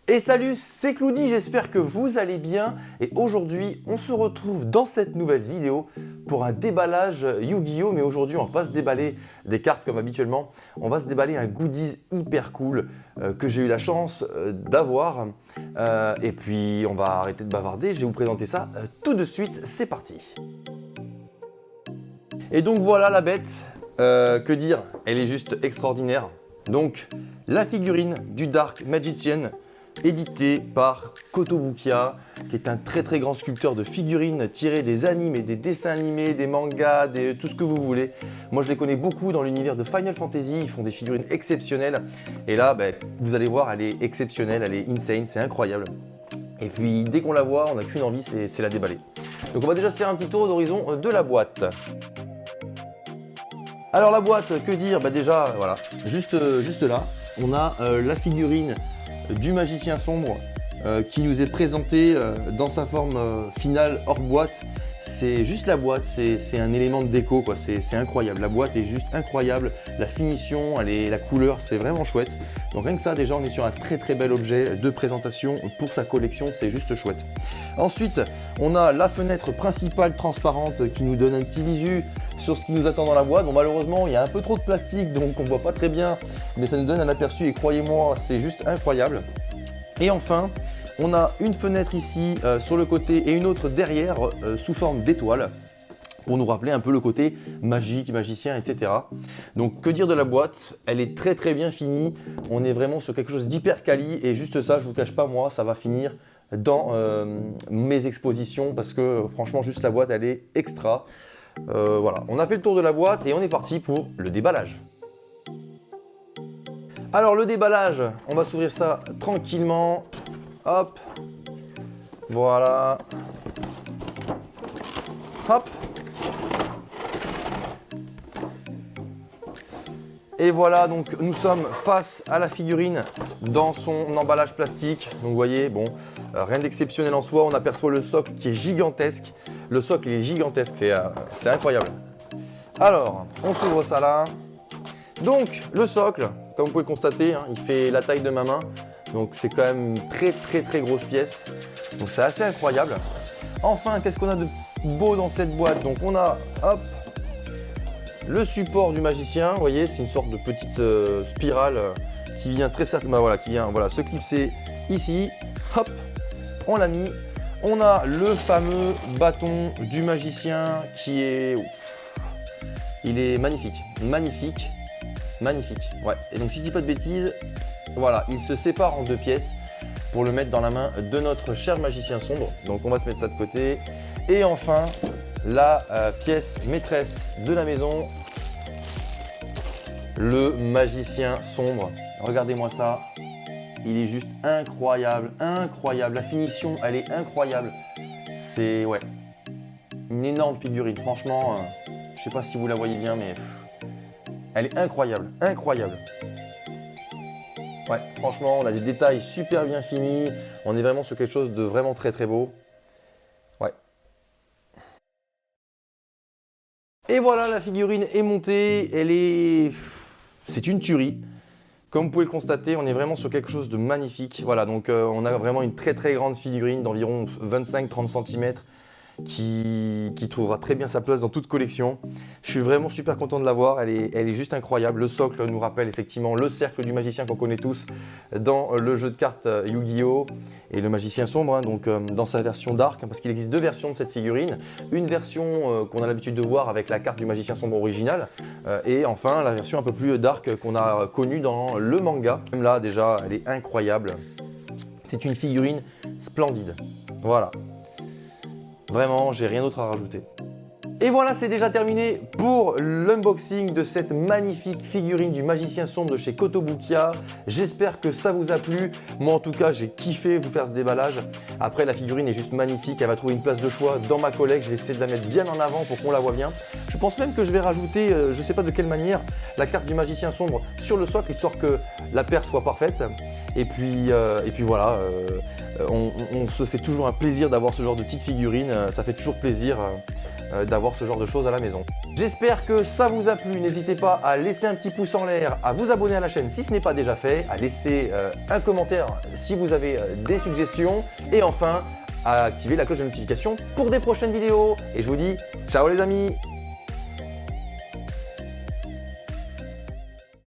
Et salut, c'est Cloudy, j'espère que vous allez bien et aujourd'hui on se retrouve dans cette nouvelle vidéo pour un déballage Yu-Gi-Oh! Mais aujourd'hui on va pas se déballer des cartes comme habituellement, on va se déballer un goodies hyper cool que j'ai eu la chance d'avoir et puis on va arrêter de bavarder, je vais vous présenter ça tout de suite, c'est parti. Et donc voilà la bête, que dire, elle est juste extraordinaire. Donc la figurine du Dark Magician, édité par Kotobukiya, qui est un très grand sculpteur de figurines tirées des animes et des dessins animés, des mangas, tout ce que vous voulez. Moi je les connais beaucoup dans l'univers de Final Fantasy, ils font des figurines exceptionnelles. Et là, vous allez voir, elle est exceptionnelle, elle est insane, c'est incroyable. Et puis dès qu'on la voit, on n'a qu'une envie, c'est la déballer. Donc on va déjà se faire un petit tour d'horizon de la boîte. Alors la boîte, que dire? Déjà, voilà, juste là, on a la figurine du magicien sombre qui nous est présenté dans sa forme finale hors boîte. C'est juste la boîte, c'est un élément de déco, quoi. C'est incroyable, la boîte est juste incroyable, la finition, la couleur, c'est vraiment chouette. Donc rien que ça, déjà on est sur un très bel objet de présentation pour sa collection, c'est juste chouette. Ensuite, on a la fenêtre principale transparente qui nous donne un petit visu sur ce qui nous attend dans la boîte. Bon, malheureusement, il y a un peu trop de plastique, donc on ne voit pas très bien, mais ça nous donne un aperçu et croyez-moi, c'est juste incroyable. Et enfin, on a une fenêtre ici sur le côté et une autre derrière sous forme d'étoile pour nous rappeler un peu le côté magique, magicien, etc. Donc que dire de la boîte? Elle est très bien finie, on est vraiment sur quelque chose d'hyper quali et juste ça, je vous cache pas, moi, ça va finir dans mes expositions parce que franchement, juste la boîte, elle est extra. Voilà, on a fait le tour de la boîte et on est parti pour le déballage. Alors le déballage, on va s'ouvrir ça tranquillement. Hop, voilà. Hop. Et voilà, donc nous sommes face à la figurine dans son emballage plastique. Donc vous voyez, bon, rien d'exceptionnel en soi. On aperçoit le socle qui est gigantesque. Le socle il est gigantesque, c'est incroyable. Alors, on s'ouvre ça là. Donc le socle, comme vous pouvez le constater, hein, il fait la taille de ma main. Donc c'est quand même une très grosse pièce. Donc c'est assez incroyable. Enfin, qu'est-ce qu'on a de beau dans cette boîte? Donc on a, hop, le support du magicien. Vous voyez, c'est une sorte de petite spirale qui vient très certainement, voilà, qui vient se clipser ici. Hop, on l'a mis. On a le fameux bâton du magicien qui est, il est magnifique. Ouais. Et donc si je dis pas de bêtises, voilà, il se sépare en deux pièces pour le mettre dans la main de notre cher magicien sombre. Donc on va se mettre ça de côté. Et enfin, la pièce maîtresse de la maison, le magicien sombre. Regardez-moi ça, il est juste incroyable. La finition, elle est incroyable. C'est une énorme figurine. Franchement, je sais pas si vous la voyez bien, mais elle est incroyable. Ouais, franchement, on a des détails super bien finis. On est vraiment sur quelque chose de vraiment très beau. Ouais. Et voilà, la figurine est montée. C'est une tuerie. Comme vous pouvez le constater, on est vraiment sur quelque chose de magnifique. Voilà, donc on a vraiment une très grande figurine d'environ 25-30 cm. Qui trouvera très bien sa place dans toute collection. Je suis vraiment super content de l'avoir, elle est juste incroyable. Le socle nous rappelle effectivement le cercle du magicien qu'on connaît tous dans le jeu de cartes Yu-Gi-Oh! Et le magicien sombre, hein, donc dans sa version dark, hein, parce qu'il existe deux versions de cette figurine. Une version qu'on a l'habitude de voir avec la carte du magicien sombre original, et enfin la version un peu plus dark qu'on a connue dans le manga. Même là déjà, elle est incroyable. C'est une figurine splendide. Voilà. Vraiment, j'ai rien d'autre à rajouter. Et voilà, c'est déjà terminé pour l'unboxing de cette magnifique figurine du magicien sombre de chez Kotobukiya. J'espère que ça vous a plu. Moi, en tout cas, j'ai kiffé vous faire ce déballage. Après, la figurine est juste magnifique. Elle va trouver une place de choix dans ma collecte. Je vais essayer de la mettre bien en avant pour qu'on la voit bien. Je pense même que je vais rajouter, je ne sais pas de quelle manière, la carte du magicien sombre sur le socle, histoire que la paire soit parfaite. Et puis voilà, on se fait toujours un plaisir d'avoir ce genre de petite figurine. Ça fait toujours plaisir. d'avoir ce genre de choses à la maison. J'espère que ça vous a plu. N'hésitez pas à laisser un petit pouce en l'air, à vous abonner à la chaîne si ce n'est pas déjà fait, à laisser un commentaire si vous avez des suggestions et enfin à activer la cloche de notification pour des prochaines vidéos. Et je vous dis ciao les amis!